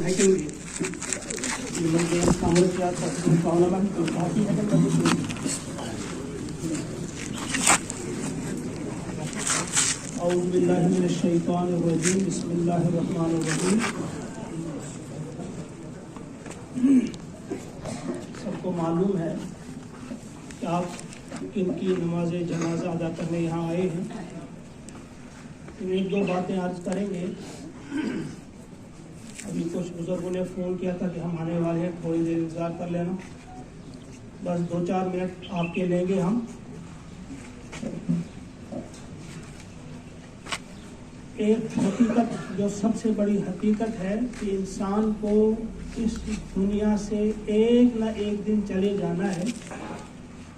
اعوذ باللہ من الشیطان الرجیم بسم اللہ الرحمن الرحیم. سب کو معلوم ہے کہ آپ ان کی نماز جنازہ ادا کرنے یہاں آئے ہیں. ایک دو باتیں عرض کریں گے. ابھی کچھ بزرگوں نے فون کیا تھا کہ ہم آنے والے ہیں, تھوڑی دیر انتظار کر لینا. بس 2-4 منٹ آپ کے لیں گے ہم. ایک حقیقت جو سب سے بڑی حقیقت ہے کہ انسان کو اس دنیا سے ایک نہ ایک دن چلے جانا ہے.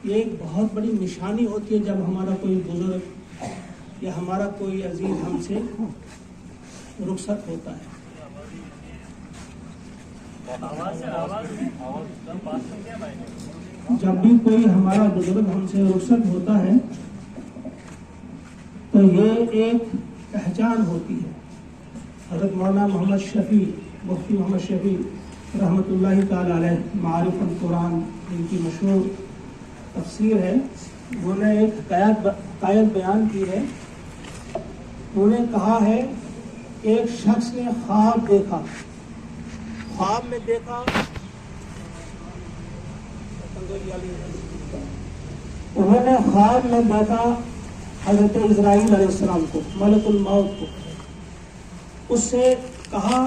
یہ ایک بہت بڑی نشانی ہوتی ہے جب ہمارا کوئی بزرگ یا ہمارا کوئی عزیز ہم سے رخصت ہوتا ہے. جب بھی کوئی ہمارا بزرگ ہم سے رخصت ہوتا ہے تو یہ ایک پہچان ہوتی ہے. حضرت مولانا محمد شفیع مفتی محمد شفیع رحمۃ اللہ تعالی علیہ معارف القرآن ان کی مشہور تفسیر ہے. انہوں نے ایک حکایت بیان کی ہے. انہوں نے کہا ہے ایک شخص نے خواب دیکھا. خواب میں دیکھا انہوں نے خواب میں دیکھا حضرت اسرائیل علیہ السلام کو, ملک الموت کو. اس سے کہا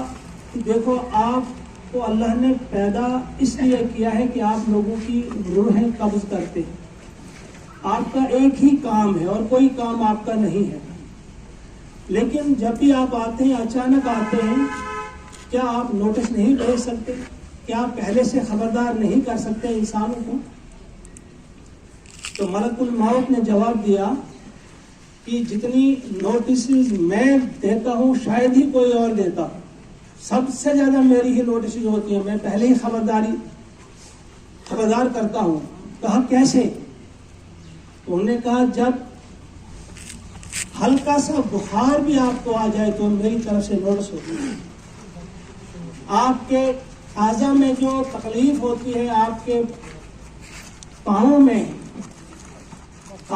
کہ دیکھو آپ کو اللہ نے پیدا اس لیے کیا ہے کہ آپ لوگوں کی روحیں قبض کرتے ہیں. آپ کا ایک ہی کام ہے اور کوئی کام آپ کا نہیں ہے. لیکن جب بھی آپ آتے ہیں, اچانک آتے ہیں, کیا آپ نوٹس نہیں بھیج سکتے؟ کیا آپ پہلے سے خبردار نہیں کر سکتے انسانوں کو؟ تو ملک الموت نے جواب دیا کہ جتنی نوٹسز میں دیتا ہوں شاید ہی کوئی اور دیتا. سب سے زیادہ میری ہی نوٹسز ہوتی ہیں. میں پہلے ہی خبردار کرتا ہوں. کہا کیسے؟ تو انہوں نے کہا جب ہلکا سا بخار بھی آپ کو آ جائے تو میری طرف سے نوٹس ہوتی ہے. آپ کے اعضاء میں جو تکلیف ہوتی ہے, آپ کے پاؤں میں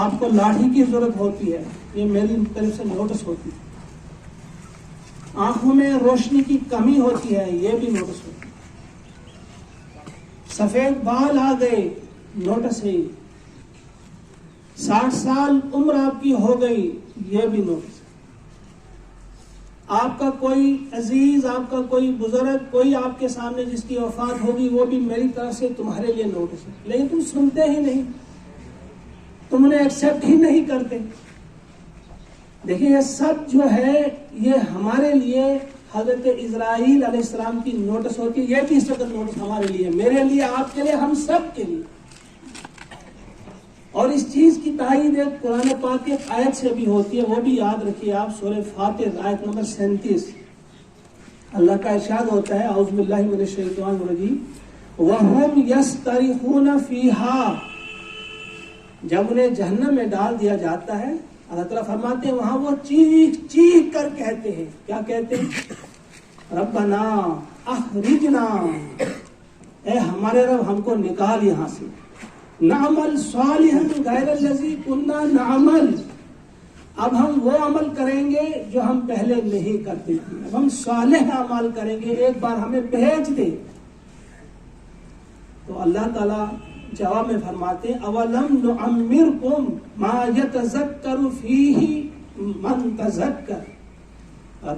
آپ کو لاٹھی کی ضرورت ہوتی ہے, یہ میری طرف سے نوٹس ہوتی ہے. آنکھوں میں روشنی کی کمی ہوتی ہے, یہ بھی نوٹس ہوتی ہے. سفید بال آ گئے, نوٹس ہے. 60 سال عمر آپ کی ہو گئی, یہ بھی نوٹس ہے. آپ کا کوئی عزیز, آپ کا کوئی بزرگ, کوئی آپ کے سامنے جس کی وفات ہوگی, وہ بھی میری طرف سے تمہارے لیے نوٹس ہے. لیکن تم سنتے ہی نہیں, تم انہیں ایکسپٹ ہی نہیں کرتے. دیکھیں یہ سب جو ہے یہ ہمارے لیے حضرت اسرائیل علیہ السلام کی نوٹس ہوتی ہے. یہ بھی اس وقت نوٹس ہمارے لیے, میرے لیے, آپ کے لیے, ہم سب کے لیے. اور اس چیز کی تائید ایک قرآن پاک کی آیت سے بھی ہوتی ہے, وہ بھی یاد رکھیے آپ. سورہ فاطر آیت نمبر 37 اللہ کا ارشاد ہوتا ہے اعوذ باللہ من الشیطان الرجیم وَهُمْ يَسْتَرِخُونَ فِيهَا. جب انہیں جہنم میں ڈال دیا جاتا ہے, اللہ تعالیٰ فرماتے ہیں وہاں وہ چیخ چیخ کر کہتے ہیں. کیا کہتے ہیں؟ ربنا اخرجنا, اے ہمارے رب ہم کو نکال یہاں سے. نعمل صالحا غیر الذی کنا نعمل, اب ہم وہ عمل کریں گے جو ہم پہلے نہیں کرتے تھے. اب ہم صالح عمل کریں گے, ایک بار ہمیں بھیج دے. تو اللہ تعالیٰ جواب میں فرماتے ہیں اولم نعمرکم ما یتذکر فیہ من تذکر.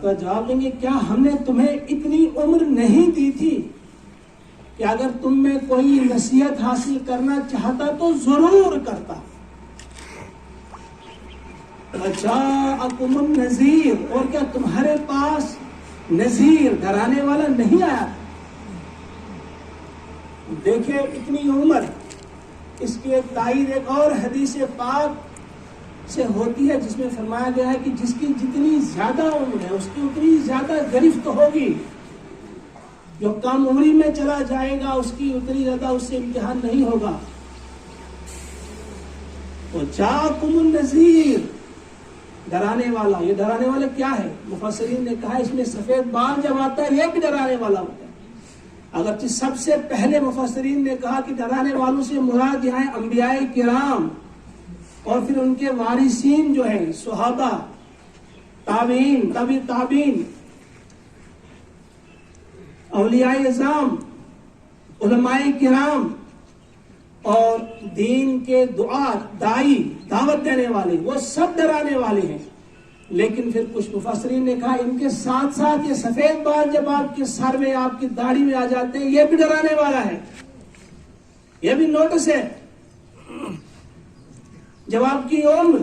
تو جواب دیں گے کیا ہم نے تمہیں اتنی عمر نہیں دی تھی کہ اگر تم میں کوئی نصیحت حاصل کرنا چاہتا تو ضرور کرتا. وجاءکم النذیر, اور کیا تمہارے پاس نذیر ڈرانے والا نہیں آیا؟ دیکھیں اتنی عمر, اس کی ایک تائید ایک اور حدیث پاک سے ہوتی ہے جس میں فرمایا گیا ہے کہ جس کی جتنی زیادہ عمر ہے اس کی اتنی زیادہ گرفت ہوگی. جو کم عمری میں چلا جائے گا اس کی اتنی زیادہ اس سے امتحان نہیں ہوگا. وجاءکم النذیر, ڈرانے والا. یہ ڈرانے والا کیا ہے؟ مفسرین نے کہا اس میں سفید بال جب آتا ہے یہ بھی ڈرانے والا ہوتا ہے. اگرچہ سب سے پہلے مفسرین نے کہا کہ ڈرانے والوں سے مراد یہاں انبیاء کرام اور پھر ان کے وارثین جو ہیں صحابہ، تابعین، تابع تابعین، اولیاء اعظام، علماء کرام اور دین کے دائی، دعوت دینے والے، وہ سب ڈرانے والے ہیں. لیکن پھر کچھ مفسرین نے کہا ان کے ساتھ ساتھ یہ سفید بال جب آپ کے سر میں، آپ کی داڑھی میں آ جاتے ہیں یہ بھی ڈرانے والا ہے، یہ بھی نوٹس ہے. جب آپ کی عمر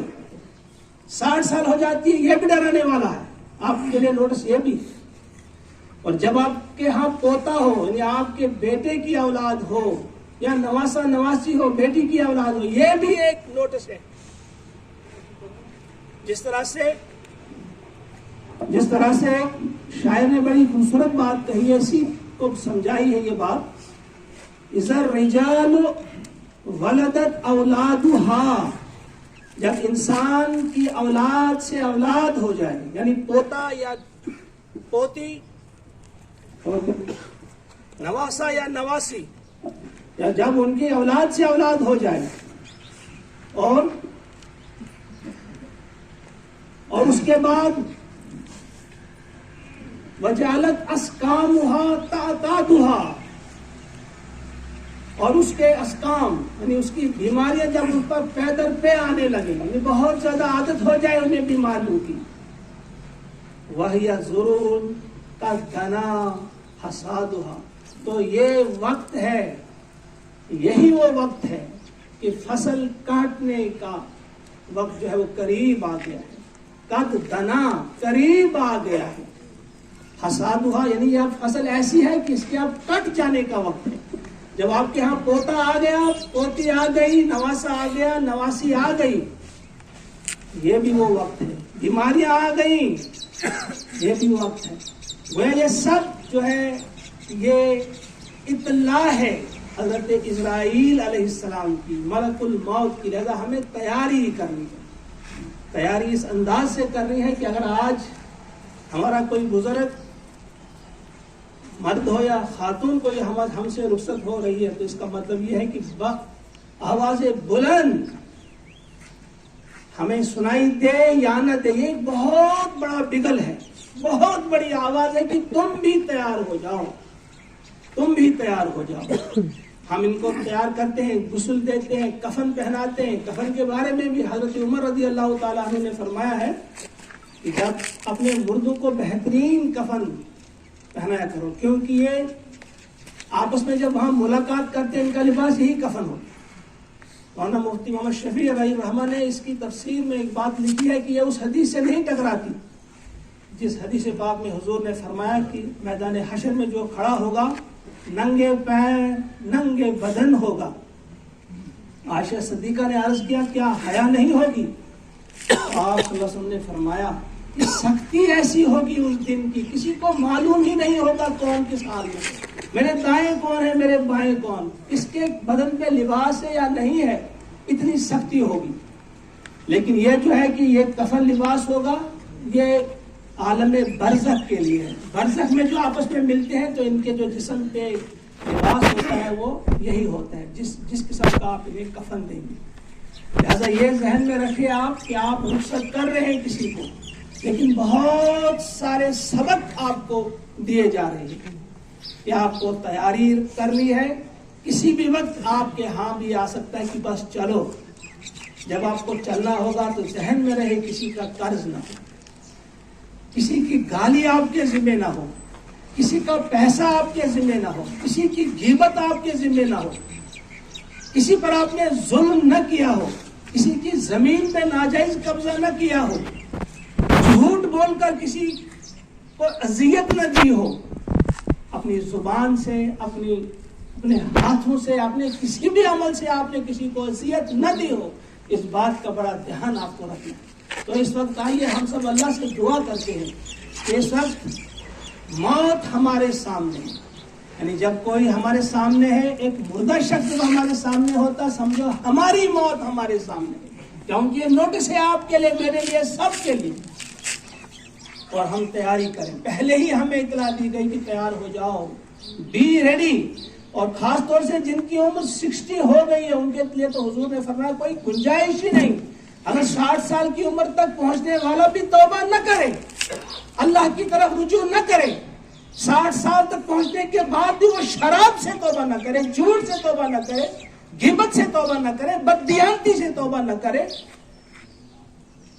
60 سال ہو جاتی ہے یہ بھی ڈرانے والا ہے آپ کے لیے نوٹس یہ بھی. اور جب آپ کے ہاں پوتا ہو، یعنی آپ کے بیٹے کی اولاد ہو یا نواسا نواسی ہو، بیٹی کی اولاد ہو، یہ بھی ایک نوٹس ہے. جس طرح سے شاعر نے بڑی خوبصورت بات کہی ہے، اسی کو سمجھائی ہے یہ بات. اذا الرجال ولدت اولادها، جب انسان کی اولاد سے اولاد ہو جائے، یعنی پوتا یا پوتی، نواسا یا نواسی، یا جب ان کی اولاد سے اولاد ہو جائے اور اس کے بعد وجالت اسقامها تعتادها، اور اس کے اسقام یعنی اس کی بیماریاں جب ان پر پے در پے آنے لگے، یعنی بہت زیادہ عادت ہو جائے انہیں بیماریوں کی. وَهِيَ ضُرُورٌ قَدْ دَنَا حَصَادُهَا، تو یہ وقت ہے، یہی وہ وقت ہے کہ فصل کاٹنے کا وقت جو ہے وہ قریب آ گیا ہے. قد دنا، قریب آ گیا ہے. حصادها یعنی یہ فصل ایسی ہے کہ اس کے اب کٹ جانے کا وقت ہے. جب آپ کے ہاں پوتا آ گیا، پوتی آ گئی، نواسا آ گیا، نواسی آ گئی، یہ بھی وہ وقت ہے. بیماریاں آ گئیں، یہ بھی وقت ہے. وہ یہ سب جو ہے یہ اطلاع ہے حضرت اسرائیل علیہ السلام کی، ملک الموت کی. لہذا ہمیں تیاری کرنی ہے. تیاری اس انداز سے کرنی ہے کہ اگر آج ہمارا کوئی بزرگ مرد ہو یا خاتون کوئی ہم سے رخصت ہو رہی ہے تو اس کا مطلب یہ ہے کہ آواز بلند ہمیں سنائی دے یا نہ دے، یہ ایک بہت بڑا بگل ہے، بہت بڑی آواز ہے کہ تم بھی تیار ہو جاؤ، تم بھی تیار ہو جاؤ. ہم ان کو تیار کرتے ہیں، غسل دیتے ہیں، کفن پہناتے ہیں. کفن کے بارے میں بھی حضرت عمر رضی اللہ تعالیٰ عنہ نے فرمایا ہے کہ جب اپنے مردوں کو بہترین کفن پہنایا کرو، کیونکہ یہ آپس میں جب ہم ملاقات کرتے ہیں ان کا لباس یہی کفن ہوتا ہے. مولانا مفتی محمد شفیع علیہ الرحمہ نے اس کی تفسیر میں ایک بات لکھی ہے کہ یہ اس حدیث سے نہیں ٹکراتی جس حدیث پاک میں حضور نے فرمایا کہ میدان حشر میں جو کھڑا ہوگا ننگے پیر ننگے بدن ہوگا. عائشہ صدیقہ نے عرض کیا کیا حیا نہیں ہوگی؟ آپ صلی اللہ علیہ وسلم نے فرمایا کہ سختی ایسی ہوگی اس دن کی کسی کو معلوم ہی نہیں ہوگا کون کس حال میں، میرے دائیں کون ہے میرے بائیں کون، اس کے بدن پہ لباس ہے یا نہیں ہے، اتنی سختی ہوگی. لیکن یہ جو ہے کہ یہ کفن لباس ہوگا یہ عالم برزخ کے لیے ہے. برزخ میں جو آپس میں ملتے ہیں تو ان کے جو جسم پہ لباس ہوتا ہے وہ یہی ہوتا ہے جس قسم کا آپ انہیں کفن دیں گے. لہذا یہ ذہن میں رکھیں آپ کہ آپ رخصت کر رہے ہیں کسی کو، لیکن بہت سارے سبق آپ کو دیے جا رہے ہیں کہ آپ کو تیاری کرنی ہے. کسی بھی وقت آپ کے ہاں بھی آ سکتا ہے کہ بس چلو. جب آپ کو چلنا ہوگا تو ذہن میں رہے کسی کا قرض نہ ہو، کسی کی گالی آپ کے ذمہ نہ ہو، کسی کا پیسہ آپ کے ذمہ نہ ہو، کسی کی غیبت آپ کے ذمہ نہ ہو، کسی پر آپ نے ظلم نہ کیا ہو، کسی کی زمین پہ ناجائز قبضہ نہ کیا ہو، جھوٹ بول کر کسی کو اذیت نہ دی ہو. اپنی زبان سے، اپنے ہاتھوں سے، اپنے کسی بھی عمل سے آپ نے کسی کو اذیت نہ دی ہو. اس بات کا بڑا دھیان آپ کو رکھنا ہے. تو اس وقت آئیے ہم سب اللہ سے دعا کرتے ہیں کہ اس وقت موت ہمارے سامنے ہے. یعنی جب کوئی ہمارے سامنے ہے، ایک مردہ شخص جب ہمارے سامنے ہوتا، سمجھو ہماری موت ہمارے سامنے ہے. کیونکہ یہ نوٹس ہے آپ کے لیے، میرے لیے، سب کے لیے. اور ہم تیاری کریں. پہلے ہی ہمیں اطلاع دی گئی کہ تیار ہو جاؤ، بی ریڈی. اور خاص طور سے جن کی عمر 60 ہو گئی ہے ان کے لیے تو حضور نے فرمایا کوئی گنجائش ہی نہیں. اگر 60 سال کی عمر تک پہنچنے والا بھی توبہ نہ کرے، اللہ کی طرف رجوع نہ کرے، 60 سال تک پہنچنے کے بعد بھی وہ شراب سے توبہ نہ کرے، جھوٹ سے توبہ نہ کرے، غیبت سے توبہ نہ کرے، بددیانتی سے توبہ نہ کرے،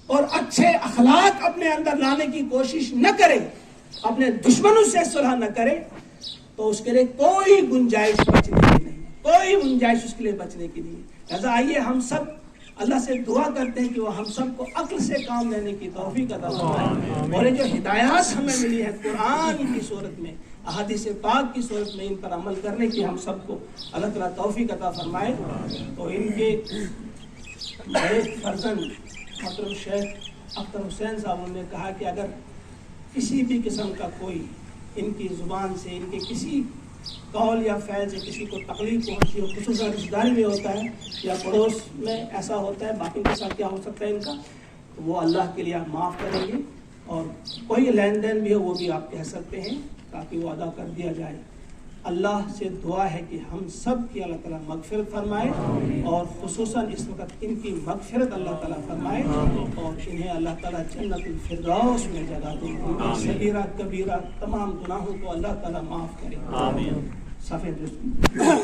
اور اچھے اخلاق اپنے اندر لانے کی کوشش نہ کرے، اپنے دشمنوں سے صلح نہ کرے، تو اس کے لیے کوئی گنجائش بچنے کی نہیں، کوئی گنجائش اس کے لیے بچنے کی نہیں. لہذا آئیے ہم سب اللہ سے دعا کرتے ہیں کہ وہ ہم سب کو عقل سے کام لینے کی توفیق عطا فرمائے، اور یہ جو ہدایات ہمیں ملی ہے قرآن کی صورت میں، احادیث پاک کی صورت میں، ان پر عمل کرنے کی ہم سب کو اللہ تعالیٰ توفیق عطا فرمائے. تو ان کے بڑے فرزند محترم شیخ اختر حسین صاحب نے کہا کہ اگر کسی بھی قسم کا کوئی ان کی زبان سے، ان کے کسی قول یا فعل سے کسی کو تکلیف پہنچی ہو، خصوصاً رشتہ داری میں ہوتا ہے یا پڑوس میں ایسا ہوتا ہے، باقی کے ساتھ کیا ہو سکتا ہے ان کا، تو وہ اللہ کے لیے آپ معاف کریں گے، اور کوئی لین دین بھی ہو وہ بھی آپ کہہ سکتے ہیں تاکہ وہ ادا کر دیا جائے. اللہ سے دعا ہے کہ ہم سب کی اللہ تعالیٰ مغفرت فرمائے، اور خصوصاً اس وقت ان کی مغفرت اللہ تعالیٰ فرمائے، اور انہیں اللہ تعالیٰ جنت الفردوس میں جگہ دے. صغیرہ کبیرہ تمام گناہوں کو اللہ تعالیٰ معاف کرے. آمین. صفحہ